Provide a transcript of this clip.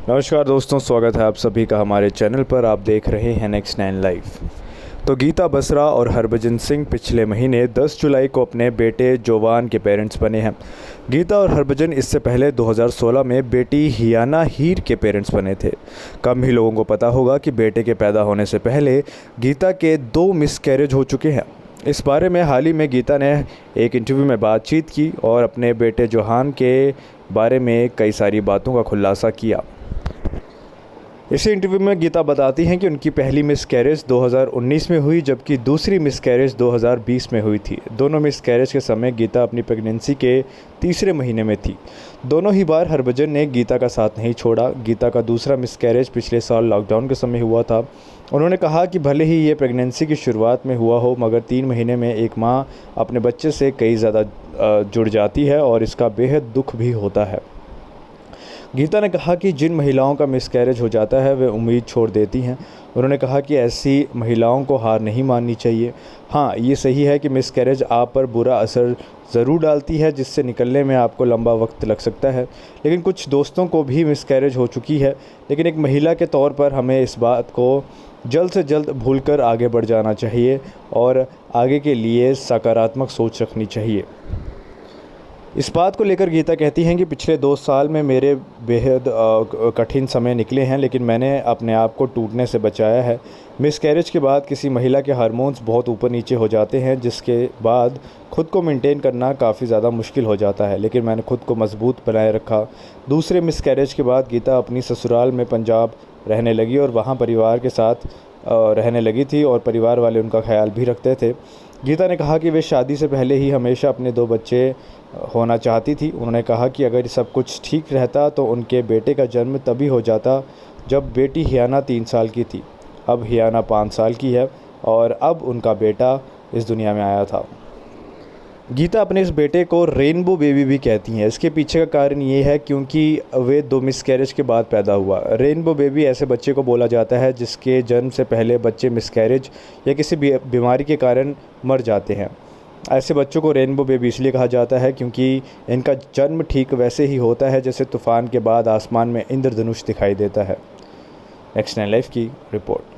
नमस्कार दोस्तों, स्वागत है आप सभी का हमारे चैनल पर। आप देख रहे हैं नेक्स्ट 9 लाइव। तो गीता बसरा और हरभजन सिंह पिछले महीने 10 जुलाई को अपने बेटे जोवान के पेरेंट्स बने हैं। गीता और हरभजन इससे पहले 2016 में बेटी हियाना हीर के पेरेंट्स बने थे। कम ही लोगों को पता होगा कि बेटे के पैदा होने से पहले गीता के 2 मिसकैरेज हो चुके हैं। इस बारे में हाल ही में गीता ने एक इंटरव्यू में बातचीत की और अपने बेटे जोहान के बारे में कई सारी बातों का खुलासा किया। इसी इंटरव्यू में गीता बताती हैं कि उनकी पहली मिसकैरेज 2019 में हुई, जबकि दूसरी मिसकैरेज 2020 में हुई थी। दोनों मिसकैरेज के समय गीता अपनी प्रेगनेंसी के तीसरे महीने में थी। दोनों ही बार हरभजन ने गीता का साथ नहीं छोड़ा। गीता का दूसरा मिसकैरेज पिछले साल लॉकडाउन के समय हुआ था। उन्होंने कहा कि भले ही ये प्रेगनेंसी की शुरुआत में हुआ हो, मगर 3 महीने में एक माँ अपने बच्चे से कई ज़्यादा जुड़ जाती है और इसका बेहद दुख भी होता है। गीता ने कहा कि जिन महिलाओं का मिसकैरेज हो जाता है वे उम्मीद छोड़ देती हैं। उन्होंने कहा कि ऐसी महिलाओं को हार नहीं माननी चाहिए। हाँ, ये सही है कि मिसकैरेज आप पर बुरा असर ज़रूर डालती है, जिससे निकलने में आपको लंबा वक्त लग सकता है। लेकिन कुछ दोस्तों को भी मिसकैरेज हो चुकी है, लेकिन एक महिला के तौर पर हमें इस बात को जल्द से जल्द भूलकर आगे बढ़ जाना चाहिए और आगे के लिए सकारात्मक सोच रखनी चाहिए। इस बात को लेकर गीता कहती हैं कि पिछले 2 साल में मेरे बेहद कठिन समय निकले हैं, लेकिन मैंने अपने आप को टूटने से बचाया है। मिसकैरेज के बाद किसी महिला के हार्मोन्स बहुत ऊपर नीचे हो जाते हैं, जिसके बाद खुद को मेंटेन करना काफ़ी ज़्यादा मुश्किल हो जाता है, लेकिन मैंने खुद को मजबूत बनाए रखा। दूसरे मिसकैरेज के बाद गीता अपनी ससुराल में पंजाब रहने लगी और वहाँ परिवार के साथ रहने लगी थी और परिवार वाले उनका ख्याल भी रखते थे। गीता ने कहा कि वे शादी से पहले ही हमेशा अपने 2 बच्चे होना चाहती थी। उन्होंने कहा कि अगर सब कुछ ठीक रहता तो उनके बेटे का जन्म तभी हो जाता जब बेटी हियाना 3 साल की थी। अब हियाना 5 साल की है और अब उनका बेटा इस दुनिया में आया था। गीता अपने इस बेटे को रेनबो बेबी भी कहती हैं। इसके पीछे का कारण ये है क्योंकि वे 2 मिसकैरेज के बाद पैदा हुआ। रेनबो बेबी ऐसे बच्चे को बोला जाता है जिसके जन्म से पहले बच्चे मिसकैरेज या किसी बीमारी के कारण मर जाते हैं। ऐसे बच्चों को रेनबो बेबी इसलिए कहा जाता है क्योंकि इनका जन्म ठीक वैसे ही होता है जैसे तूफ़ान के बाद आसमान में इंद्रधनुष दिखाई देता है। नेक्स्ट 9 लाइव की रिपोर्ट।